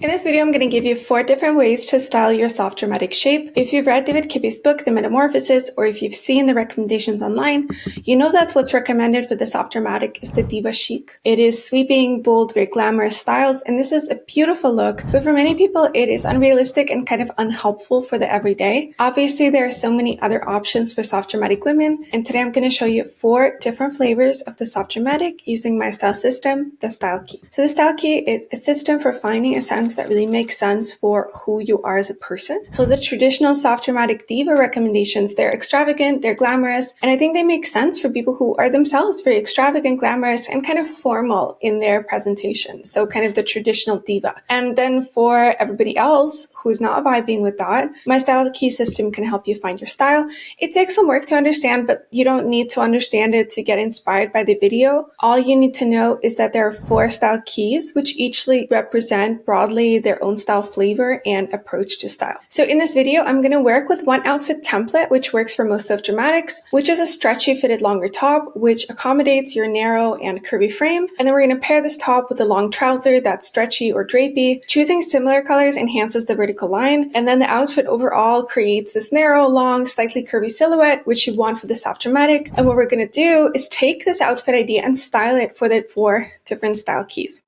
In this video, I'm going to give you 4 different ways to style your soft dramatic shape. If you've read David Kibbe's book, The Metamorphosis, or if you've seen the recommendations online, you know that's what's recommended for the soft dramatic is the diva chic. It is sweeping, bold, very glamorous styles, and this is a beautiful look, but for many people, it is unrealistic and kind of unhelpful for the everyday. Obviously, there are so many other options for soft dramatic women, and today I'm going to show you 4 different flavors of the soft dramatic using my style system, the Style Key. So the Style Key is a system for finding a sense that really makes sense for who you are as a person. So the traditional soft dramatic diva recommendations, they're extravagant, they're glamorous, and I think they make sense for people who are themselves very extravagant, glamorous, and kind of formal in their presentation. So kind of the traditional diva. And then for everybody else who's not vibing with that, my Style Key system can help you find your style. It takes some work to understand, but you don't need to understand it to get inspired by the video. All you need to know is that there are 4 style keys, which each represent broadly their own style flavor and approach to style. So in this video, I'm going to work with one outfit template, which works for most soft dramatics, which is a stretchy fitted longer top, which accommodates your narrow and curvy frame. And then we're going to pair this top with a long trouser that's stretchy or drapey. Choosing similar colors enhances the vertical line. And then the outfit overall creates this narrow, long, slightly curvy silhouette, which you want for the soft dramatic. And what we're going to do is take this outfit idea and style it for the 4 different style keys.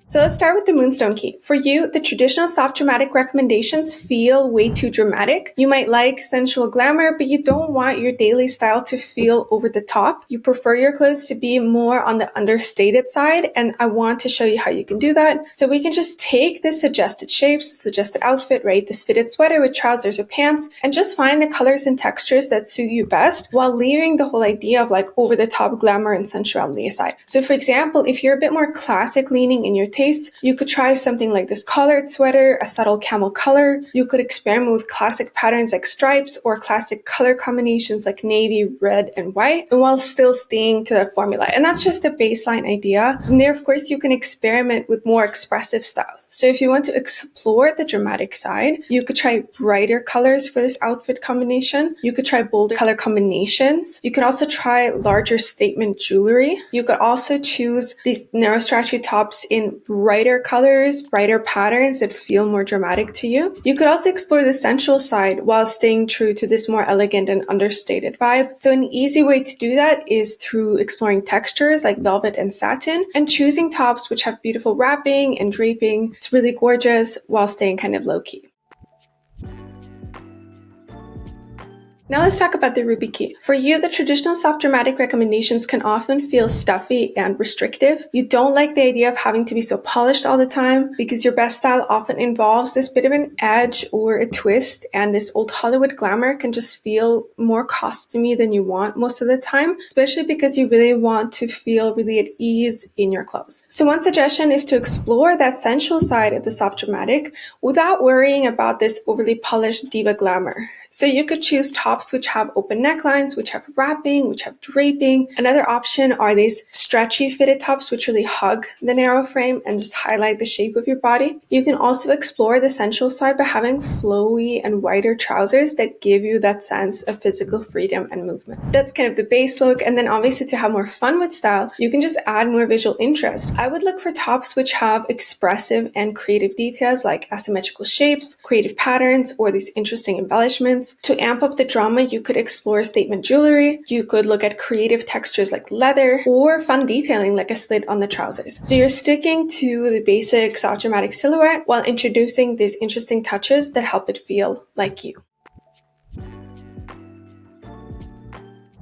So let's start with the Moonstone key. For you, the traditional soft dramatic recommendations feel way too dramatic. You might like sensual glamour, but you don't want your daily style to feel over the top. You prefer your clothes to be more on the understated side, and I want to show you how you can do that. So we can just take the suggested shapes, the suggested outfit, right? This fitted sweater with trousers or pants, and just find the colors and textures that suit you best while leaving the whole idea of like over the top glamour and sensuality aside. So for example, if you're a bit more classic leaning in your taste, you could try something like this collared sweater, a subtle camel color. You could experiment with classic patterns like stripes or classic color combinations like navy, red, and white, and while still staying to that formula. And that's just a baseline idea. From there, of course, you can experiment with more expressive styles. So if you want to explore the dramatic side, you could try brighter colors for this outfit combination. You could try bolder color combinations. You could also try larger statement jewelry. You could also choose these narrow stretchy tops in brighter colors, brighter patterns that feel more dramatic to you. You could also explore the sensual side while staying true to this more elegant and understated vibe. So an easy way to do that is through exploring textures like velvet and satin and choosing tops which have beautiful wrapping and draping. It's really gorgeous while staying kind of low-key. Now let's talk about the Ruik key. For you, the traditional soft dramatic recommendations can often feel stuffy and restrictive. You don't like the idea of having to be so polished all the time because your best style often involves this bit of an edge or a twist, and this old Hollywood glamour can just feel more costumey than you want most of the time, especially because you really want to feel really at ease in your clothes. So one suggestion is to explore that sensual side of the soft dramatic without worrying about this overly polished diva glamour. So you could choose tops which have open necklines, which have wrapping, which have draping. Another option are these stretchy fitted tops which really hug the narrow frame and just highlight the shape of your body. You can also explore the sensual side by having flowy and wider trousers that give you that sense of physical freedom and movement. That's kind of the base look, and then obviously to have more fun with style, you can just add more visual interest. I would look for tops which have expressive and creative details like asymmetrical shapes, creative patterns, or these interesting embellishments. To amp up the drama, you could explore statement jewelry, you could look at creative textures like leather, or fun detailing like a slit on the trousers. So you're sticking to the basic soft dramatic silhouette while introducing these interesting touches that help it feel like you.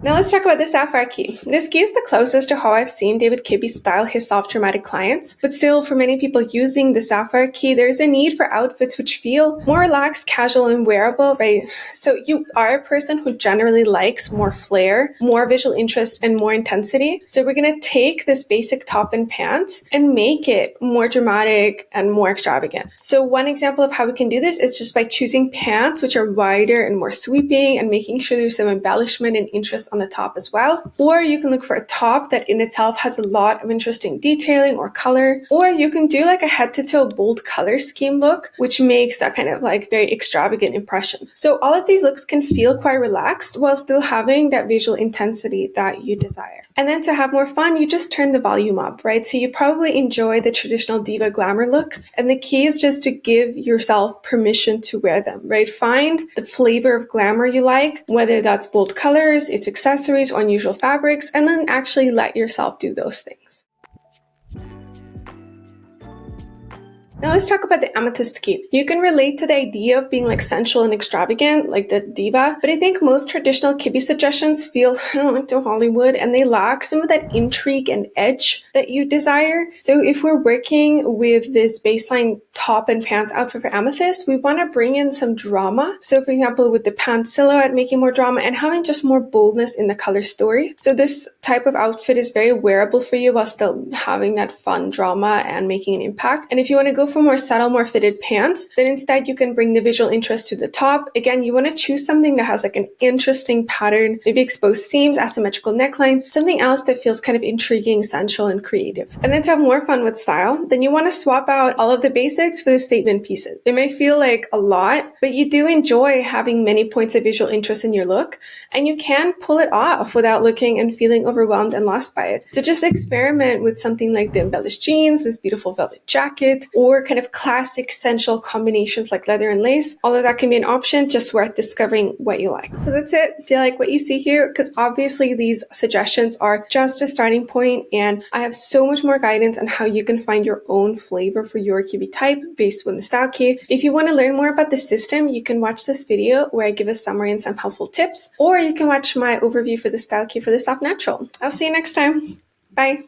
Now let's talk about the Sapphire key. This key is the closest to how I've seen David Kibbe style his soft dramatic clients, but still for many people using the Sapphire key, there's a need for outfits which feel more relaxed, casual, and wearable, right? So you are a person who generally likes more flair, more visual interest, and more intensity. So we're going to take this basic top and pants and make it more dramatic and more extravagant. So one example of how we can do this is just by choosing pants which are wider and more sweeping and making sure there's some embellishment and interest on the top as well. Or you can look for a top that in itself has a lot of interesting detailing or color. Or you can do like a head to toe bold color scheme look, which makes that kind of like very extravagant impression. So all of these looks can feel quite relaxed while still having that visual intensity that you desire. And then to have more fun, you just turn the volume up, right? So you probably enjoy the traditional diva glamour looks, and the key is just to give yourself permission to wear them, right? Find the flavor of glamour you like, whether that's bold colors, its accessories, or unusual fabrics, and then actually let yourself do those things. Now let's talk about the amethyst cape. You can relate to the idea of being like sensual and extravagant, like the diva, but I think most traditional Kibbe suggestions feel like too Hollywood, and they lack some of that intrigue and edge that you desire. So if we're working with this baseline top and pants outfit for amethyst, we want to bring in some drama. So for example, with the pants silhouette, making more drama and having just more boldness in the color story. So this type of outfit is very wearable for you while still having that fun drama and making an impact. And if you want to go for more subtle, more fitted pants, then instead you can bring the visual interest to the top. Again, you want to choose something that has like an interesting pattern, maybe exposed seams, asymmetrical neckline, something else that feels kind of intriguing, sensual, and creative. And then to have more fun with style, then you want to swap out all of the basics for the statement pieces. It may feel like a lot, but you do enjoy having many points of visual interest in your look, and you can pull it off without looking and feeling overwhelmed and lost by it. So just experiment with something like the embellished jeans, this beautiful velvet jacket, or kind of classic sensual combinations like leather and lace. All of that can be an option, just worth discovering what you like. So that's it. If you like what you see here, because obviously these suggestions are just a starting point, and I have so much more guidance on how you can find your own flavor for your Kibbe type based on the style key. If you want to learn more about the system, you can watch this video where I give a summary and some helpful tips, or you can watch my overview for the style key for the soft natural. I'll see you next time. Bye.